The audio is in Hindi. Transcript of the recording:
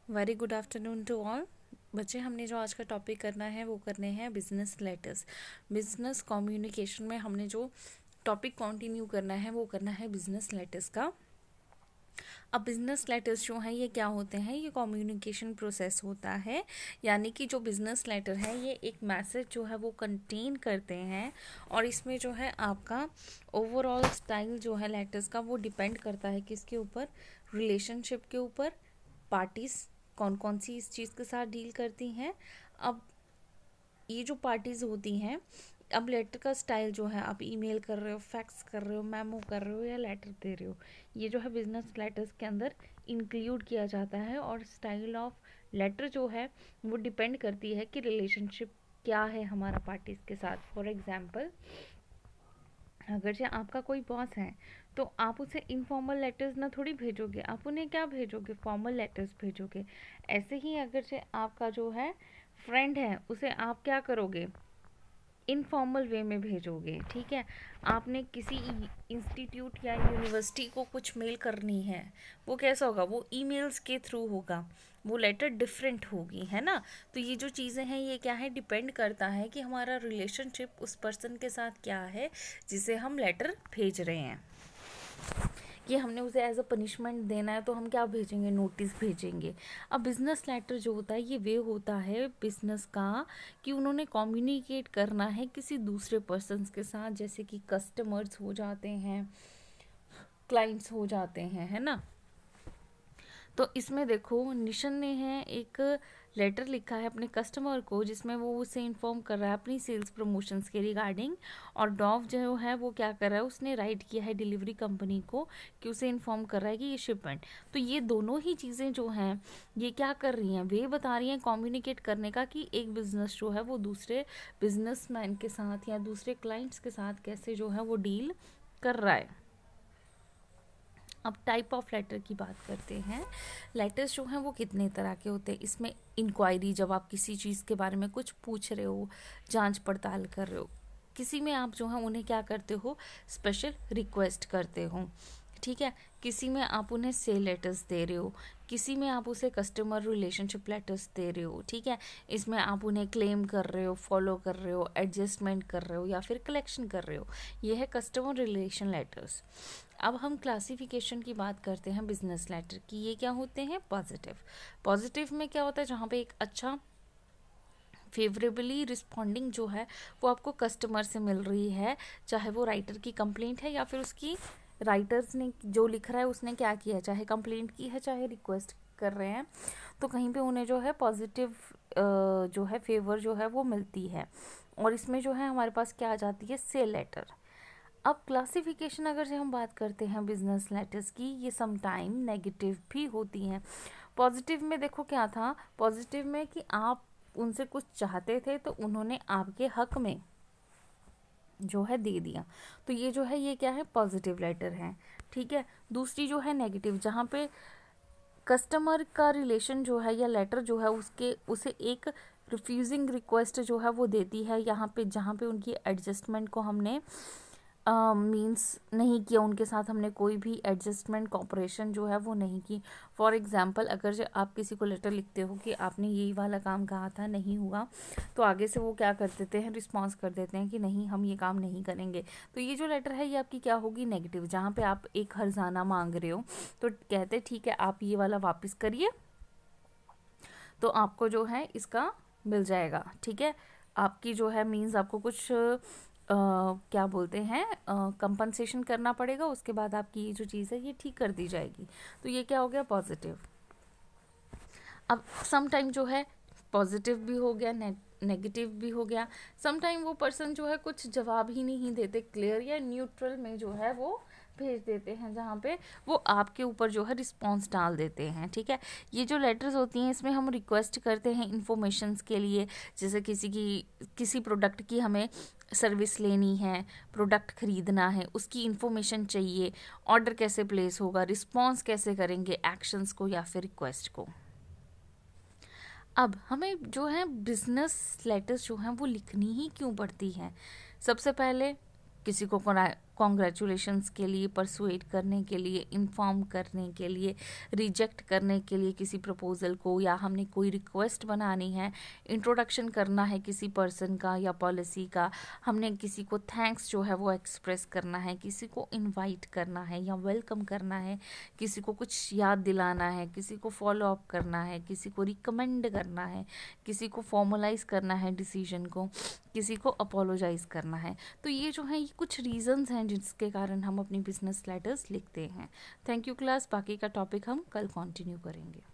Very good afternoon to all बच्चे। हमने जो आज का टॉपिक करना है वो करने हैं बिजनेस लेटर्स। बिजनेस कम्युनिकेशन में हमने जो टॉपिक कंटिन्यू करना है वो करना है बिजनेस लेटर्स का। अब बिजनेस लेटर्स जो हैं ये क्या होते हैं, ये कम्युनिकेशन प्रोसेस होता है। यानी कि जो बिजनेस लेटर है ये एक मैसेज जो है वो कंटेन करते हैं और इसमें जो है आपका ओवरऑल स्टाइल जो है लेटर्स का वो डिपेंड करता है किसके ऊपर, रिलेशनशिप के ऊपर। पार्टीज कौन कौन सी इस चीज़ के साथ डील करती हैं। अब ये जो पार्टीज होती हैं, अब लेटर का स्टाइल जो है, आप ईमेल कर रहे हो, फैक्स कर रहे हो, मेमो कर रहे हो या लेटर दे रहे हो, ये जो है बिजनेस लेटर्स के अंदर इंक्लूड किया जाता है। और स्टाइल ऑफ लेटर जो है वो डिपेंड करती है कि रिलेशनशिप क्या है हमारा पार्टीज के साथ। फॉर एग्जाम्पल, अगर जो आपका कोई बॉस है तो आप उसे इनफॉर्मल लेटर्स ना थोड़ी भेजोगे, आप उन्हें क्या भेजोगे, फॉर्मल लेटर्स भेजोगे। ऐसे ही अगर जो आपका जो है फ्रेंड है उसे आप क्या करोगे, इनफॉर्मल वे में भेजोगे। ठीक है, आपने किसी इंस्टीट्यूट या यूनिवर्सिटी को कुछ मेल करनी है, वो कैसा होगा, वो ईमेल्स के थ्रू होगा, वो लेटर डिफरेंट होगी, है ना। तो ये जो चीज़ें हैं ये क्या है, डिपेंड करता है कि हमारा रिलेशनशिप उस पर्सन के साथ क्या है जिसे हम लेटर भेज रहे हैं। कि हमने उसे एज अ पनिशमेंट देना है तो हम क्या भेजेंगे, नोटिस भेजेंगे। अब बिजनेस लेटर जो होता है ये वे होता है बिजनेस का कि उन्होंने कम्युनिकेट करना है किसी दूसरे पर्सन के साथ, जैसे कि कस्टमर्स हो जाते हैं, क्लाइंट्स हो जाते हैं, है ना। तो इसमें देखो निशन ने है एक लेटर लिखा है अपने कस्टमर को जिसमें वो उसे इन्फॉर्म कर रहा है अपनी सेल्स प्रमोशंस के रिगार्डिंग। और डॉव जो है वो क्या कर रहा है, उसने राइट किया है डिलीवरी कंपनी को कि उसे इन्फॉर्म कर रहा है कि ये शिपमेंट। तो ये दोनों ही चीज़ें जो हैं ये क्या कर रही हैं, वे बता रही हैं कम्युनिकेट करने का कि एक बिजनेस जो है वो दूसरे बिजनेसमैन के साथ या दूसरे क्लाइंट्स के साथ कैसे जो है वो डील कर रहा है। अब टाइप ऑफ लेटर की बात करते हैं। लेटर्स जो हैं वो कितने तरह के होते हैं। इसमें इंक्वायरी, जब आप किसी चीज़ के बारे में कुछ पूछ रहे हो, जांच पड़ताल कर रहे हो। किसी में आप जो है उन्हें क्या करते हो, स्पेशल रिक्वेस्ट करते हो। ठीक है, किसी में आप उन्हें सेल लेटर्स दे रहे हो, किसी में आप उसे कस्टमर रिलेशनशिप लेटर्स दे रहे हो। ठीक है, इसमें आप उन्हें क्लेम कर रहे हो, फॉलो कर रहे हो, एडजस्टमेंट कर रहे हो या फिर कलेक्शन कर रहे हो। ये है कस्टमर रिलेशन लेटर्स। अब हम क्लासिफिकेशन की बात करते हैं बिजनेस लेटर की। ये क्या होते हैं, पॉजिटिव। पॉजिटिव में क्या होता है, जहाँ पे एक अच्छा फेवरेबली रिस्पॉन्डिंग जो है वो आपको कस्टमर से मिल रही है, चाहे वो राइटर की कंप्लेंट है या फिर उसकी राइटर्स ने जो लिख रहा है उसने क्या किया है, चाहे कंप्लेंट की है चाहे रिक्वेस्ट कर रहे हैं, तो कहीं पे उन्हें जो है पॉजिटिव जो है फेवर जो है वो मिलती है। और इसमें जो है हमारे पास क्या आ जाती है, सेल लेटर। अब क्लासिफिकेशन अगर से हम बात करते हैं बिजनेस लेटर्स की, ये सम टाइम नेगेटिव भी होती हैं। पॉजिटिव में देखो क्या था, पॉजिटिव में कि आप उनसे कुछ चाहते थे तो उन्होंने आपके हक में जो है दे दिया, तो ये जो है ये क्या है, पॉजिटिव लेटर है। ठीक है, दूसरी जो है नेगेटिव, जहाँ पे कस्टमर का रिलेशन जो है या लेटर जो है उसके उसे एक रिफ्यूजिंग रिक्वेस्ट जो है वो देती है, यहाँ पे जहाँ पे उनकी एडजस्टमेंट को हमने मीन्स नहीं किया, उनके साथ हमने कोई भी एडजस्टमेंट कॉपरेशन जो है वो नहीं की। फॉर एग्जांपल, अगर जो आप किसी को लेटर लिखते हो कि आपने यही वाला काम कहा था नहीं हुआ, तो आगे से वो क्या कर देते हैं, रिस्पॉन्स कर देते हैं कि नहीं हम ये काम नहीं करेंगे। तो ये जो लेटर है ये आपकी क्या होगी, नेगेटिव। जहाँ पे आप एक हर्जाना मांग रहे हो तो कहते ठीक है आप ये वाला वापस करिए तो आपको जो है इसका मिल जाएगा। ठीक है, आपकी जो है मीन्स आपको कुछ क्या बोलते हैं, कंपनसेशन करना पड़ेगा, उसके बाद आपकी ये जो चीज़ है ये ठीक कर दी जाएगी। तो ये क्या हो गया, पॉजिटिव। अब सम टाइम जो है पॉजिटिव भी हो गया, नेगेटिव भी हो गया। सम टाइम वो पर्सन जो है कुछ जवाब ही नहीं देते, क्लियर या न्यूट्रल में जो है वो भेज देते हैं, जहाँ पे वो आपके ऊपर जो है रिस्पॉन्स डाल देते हैं। ठीक है, ये जो लेटर्स होती हैं इसमें हम रिक्वेस्ट करते हैं इन्फॉर्मेशंस के लिए, जैसे किसी प्रोडक्ट की हमें सर्विस लेनी है, प्रोडक्ट खरीदना है, उसकी इन्फॉर्मेशन चाहिए, ऑर्डर कैसे प्लेस होगा, रिस्पॉन्स कैसे करेंगे एक्शंस को या फिर रिक्वेस्ट को। अब हमें जो है बिजनेस लेटर्स जो हैं वो लिखनी ही क्यों पड़ती हैं। सबसे पहले किसी को कॉन्ग्रेचुलेशंस के लिए, परसुएट करने के लिए, इन्फॉर्म करने के लिए, रिजेक्ट करने के लिए किसी प्रपोजल को, या हमने कोई रिक्वेस्ट बनानी है, इंट्रोडक्शन करना है किसी पर्सन का या पॉलिसी का, हमने किसी को थैंक्स जो है वो एक्सप्रेस करना है, किसी को इनवाइट करना है या वेलकम करना है, किसी को कुछ याद दिलाना है, किसी को फॉलो अप करना है, किसी को रिकमेंड करना है, किसी को फॉर्मलाइज करना है डिसीजन को, किसी को अपोलोजाइज करना है। तो ये जो है ये कुछ रीजंस हैं जिसके कारण हम अपनी बिजनेस लेटर्स लिखते हैं। थैंक यू क्लास, बाकी का टॉपिक हम कल कंटिन्यू करेंगे।